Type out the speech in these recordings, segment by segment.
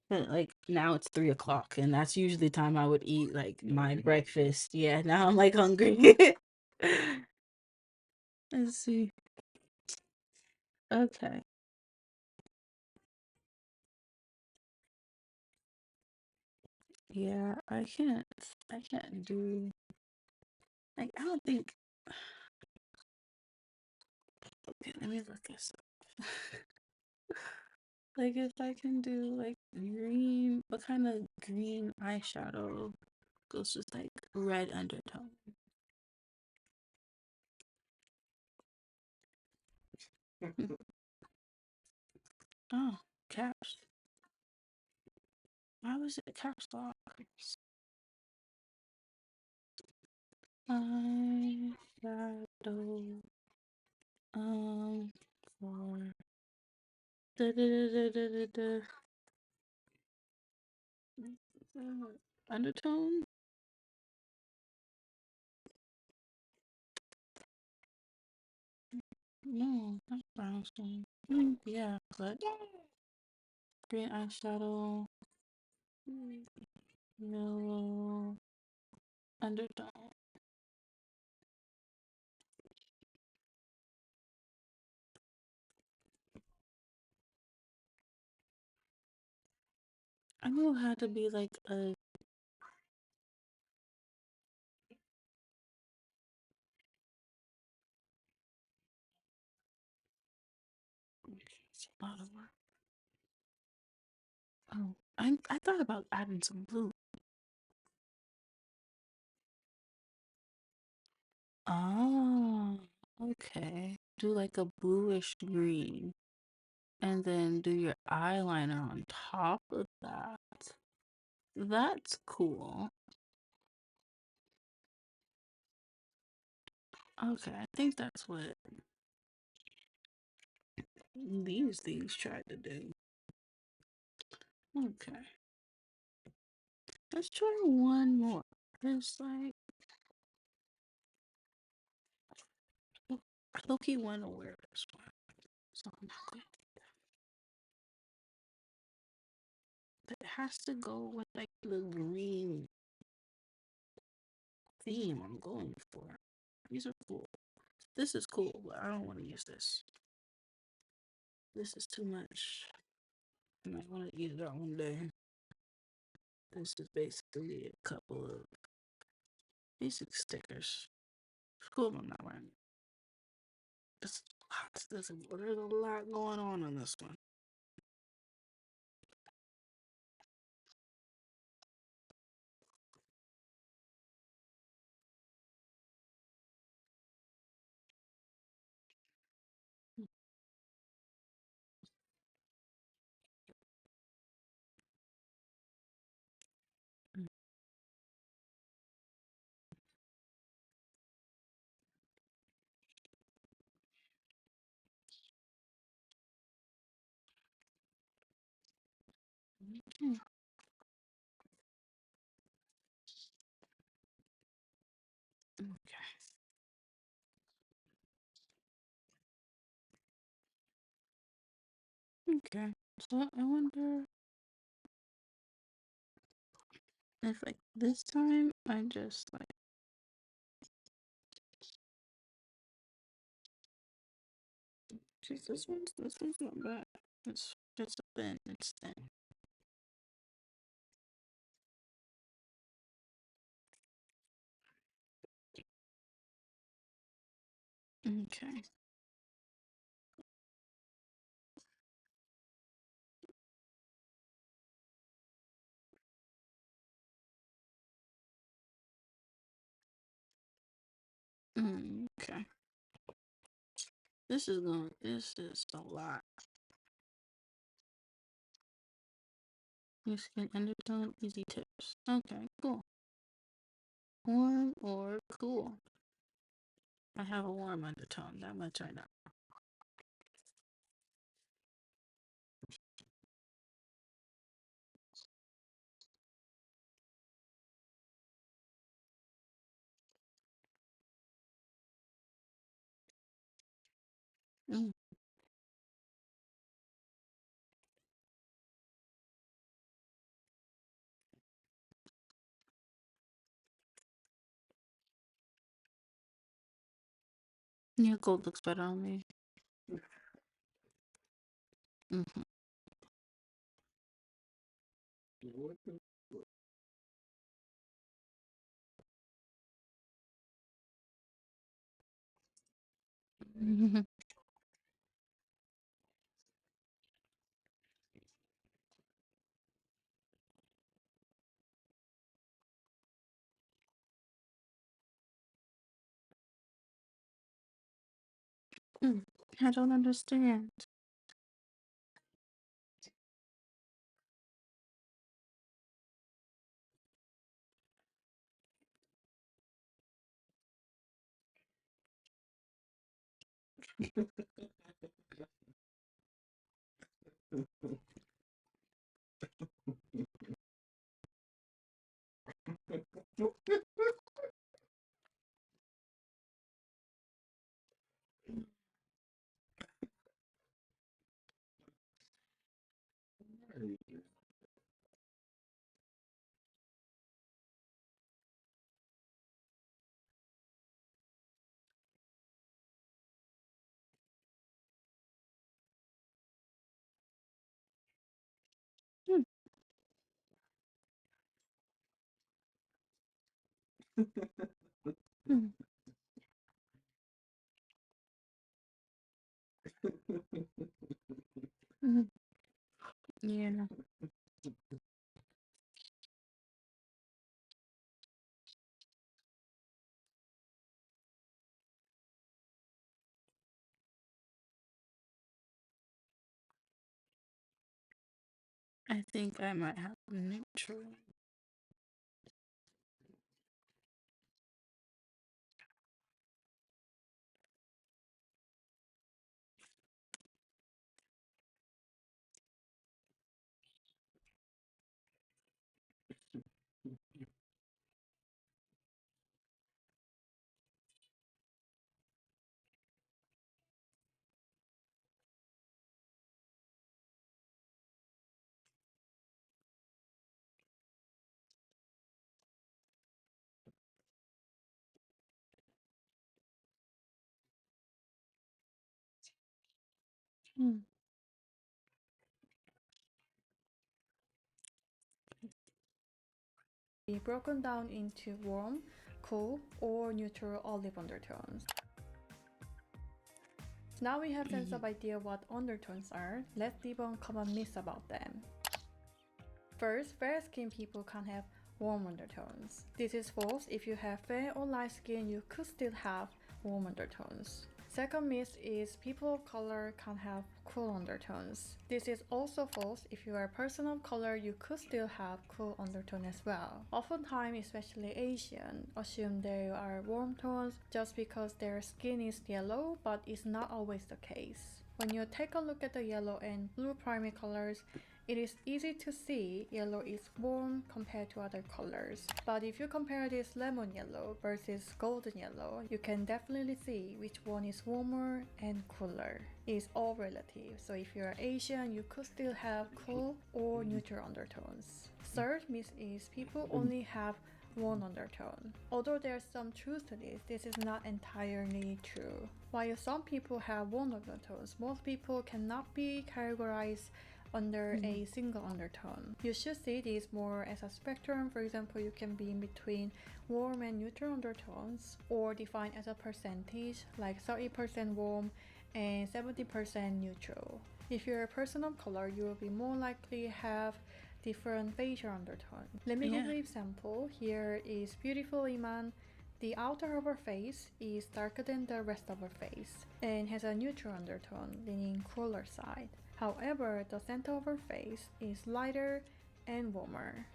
But like now it's 3 o'clock, and that's usually the time I would eat like my breakfast. Yeah, now I'm like hungry. Let's see. Okay. Yeah, I can't do like I don't think okay, let me look this up. Like if I can do like green, what kind of green eyeshadow goes with like red undertone? Oh, caps. Why was it caps lock? Eyeshadow. Um, for da da da da da da undertone. No, not brownstone. Yeah, but green eyeshadow, yellow undertone. I knew it had to be like a. It's a lot of work. Oh, I thought about adding some blue. Oh, okay. Do like a bluish green, and then do your eyeliner on top of that. That's cool. Okay, I think that's what these things tried to do. Okay, let's try one more. It's like I low-key want to wear this one, so I'm not going. But it has to go with like the green theme I'm going for. These are cool. This is cool, but I don't want to use this. This is too much. I might want to eat it out one day. This is basically a couple of basic stickers. It's cool, but I'm not wearing it. There's a lot going on this one. Okay. Okay. So I wonder if like this time I just like geez, this one's not bad. It's thin. It's thin. Okay. Okay. This is a lot. New skin undertone, easy tips. Okay, cool. Warm or cool? I have a warm undertone, that much I know. Mm. Yeah, gold looks better on me. Mm-hmm. I don't understand. Mm, mm, mm. Yeah, I think I might have neutral. Mm. Be broken down into warm, cool, or neutral olive undertones. Now we have sense of idea what undertones are, let's debunk common myths about them. First, fair skinned people can have warm undertones. This is false. If you have fair or light skin, you could still have warm undertones. Second myth is people of color can have cool undertones. This is also false. If you are a person of color, you could still have cool undertone as well. Oftentimes, especially Asian, assume they are warm tones just because their skin is yellow, but it's not always the case. When you take a look at the yellow and blue primary colors, it is easy to see yellow is warm compared to other colors. But if you compare this lemon yellow versus golden yellow, you can definitely see which one is warmer and cooler. It's all relative, so if you're Asian, you could still have cool or neutral undertones. Third myth is people only have one undertone. Although there's some truth to this, this is not entirely true. While some people have one undertones, most people cannot be categorized under a single undertone. You should see this more as a spectrum. For example, you can be in between warm and neutral undertones, or defined as a percentage like 30% warm and 70% neutral. If you're a person of color, you will be more likely have different facial undertones. Let me give you an example. Here is beautiful Iman. The outer of her face is darker than the rest of her face and has a neutral undertone, leaning cooler side. However, the center of her face is lighter and warmer.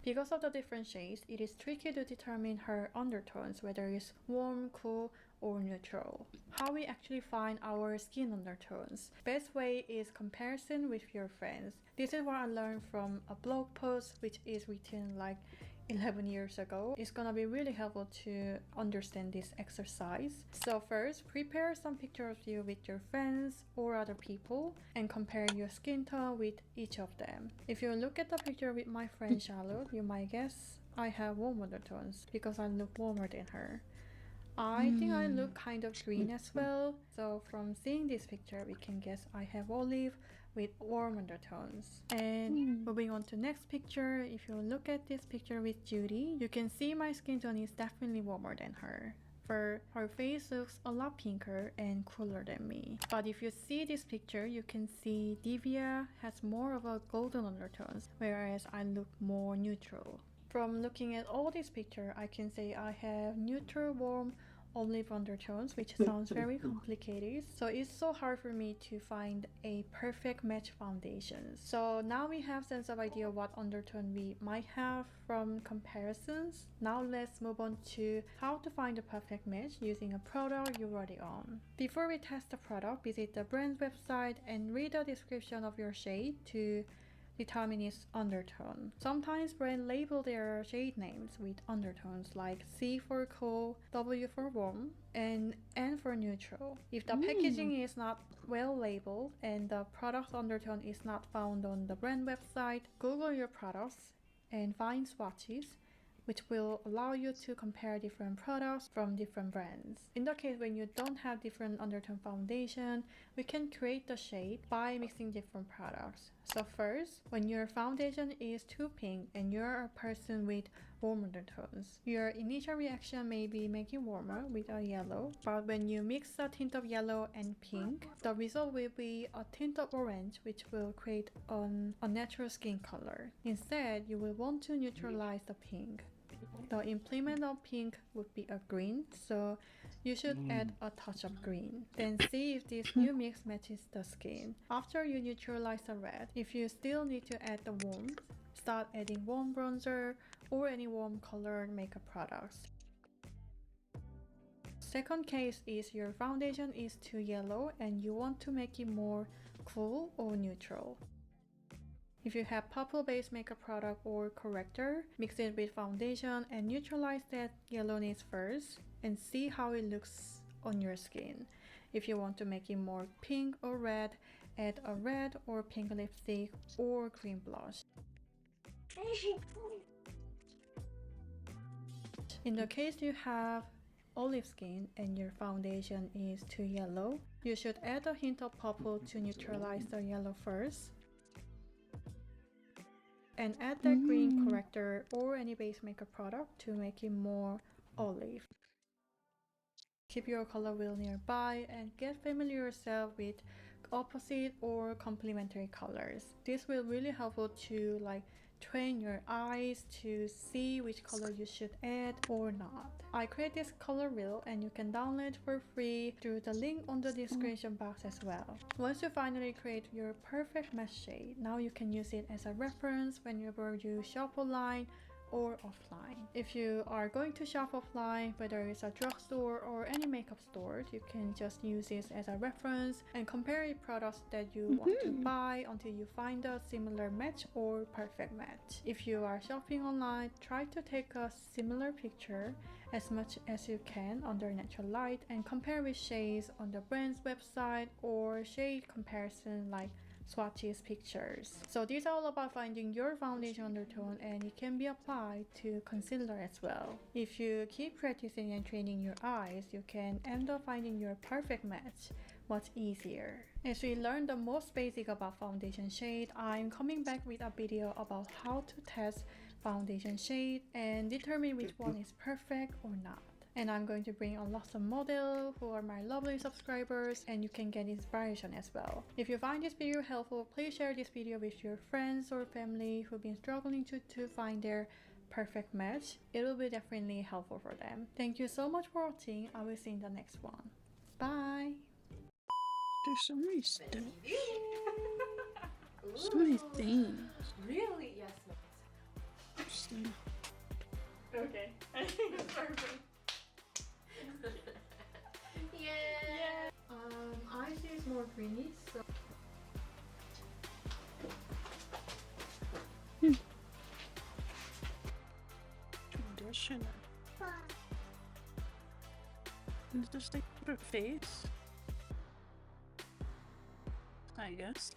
Because of the different shades, it is tricky to determine her undertones, whether it's warm, cool, or neutral. How we actually find our skin undertones. Best way is comparison with your friends. This is what I learned from a blog post which is written like 11 years ago. It's gonna be really helpful to understand this exercise. So first, prepare some pictures of you with your friends or other people and compare your skin tone with each of them. If you look at the picture with my friend Charlotte, you might guess I have warm undertones because I look warmer than her. I think I look kind of green as well. So from seeing this picture, we can guess I have olive with warm undertones. And moving on to next picture, if you look at this picture with Judy, you can see my skin tone is definitely warmer than her. Her face looks a lot pinker and cooler than me. But if you see this picture, you can see Divya has more of a golden undertones, whereas I look more neutral. From looking at all these pictures, I can say I have neutral, warm, olive undertones, which sounds very complicated. So it's so hard for me to find a perfect match foundation. So now we have sense of idea what undertone we might have from comparisons. Now let's move on to how to find the perfect match using a product you already own. Before we test the product, visit the brand's website and read the description of your shade to determine its undertone. Sometimes brands label their shade names with undertones like C for cool, W for warm, and N for neutral. If the packaging is not well labeled and the product undertone is not found on the brand website, Google your products and find swatches, which will allow you to compare different products from different brands. In the case when you don't have different undertone foundation, we can create the shade by mixing different products. So first, when your foundation is too pink and you're a person with warm undertones, your initial reaction may be make it warmer with a yellow, but when you mix a tint of yellow and pink, the result will be a tint of orange, which will create a natural skin color. Instead, you will want to neutralize the pink. The implement of pink would be a green, so you should add a touch of green. Then see if this new mix matches the skin. After you neutralize the red, if you still need to add the warm, start adding warm bronzer or any warm colored makeup products. Second case is your foundation is too yellow and you want to make it more cool or neutral. If you have purple based makeup product or corrector, mix it with foundation and neutralize that yellowness first and see how it looks on your skin. If you want to make it more pink or red, add a red or pink lipstick or green blush. In the case you have olive skin and your foundation is too yellow, you should add a hint of purple to neutralize the yellow first. And add that green corrector or any base makeup product to make it more olive. Keep your color wheel nearby and get familiar yourself with opposite or complementary colors. This will really helpful to train your eyes to see which color you should add or not. I create this color wheel and you can download for free through the link on the description box as well. Once you finally create your perfect match shade, now you can use it as a reference whenever you shop online or offline. If you are going to shop offline, whether it's a drugstore or any makeup stores, you can just use this as a reference and compare products that you want to buy until you find a similar match or perfect match. If you are shopping online, try to take a similar picture as much as you can under natural light and compare with shades on the brand's website or shade comparison like swatches pictures. So these are all about finding your foundation undertone and it can be applied to concealer as well. If you keep practicing and training your eyes, you can end up finding your perfect match much easier. As we learn the most basic about foundation shade, I'm coming back with a video about how to test foundation shade and determine which one is perfect or not. And I'm going to bring on lots of models who are my lovely subscribers and you can get inspiration as well. If you find this video helpful, please share this video with your friends or family who've been struggling to find their perfect match. It will be definitely helpful for them. Thank you so much for watching. I will see you in the next one. Bye! There's so many steps. So many things. Really? Yes. Okay. I think it's perfect. Yeah. Eyes is more greeny, so. Traditional. It's just like her face. I guess.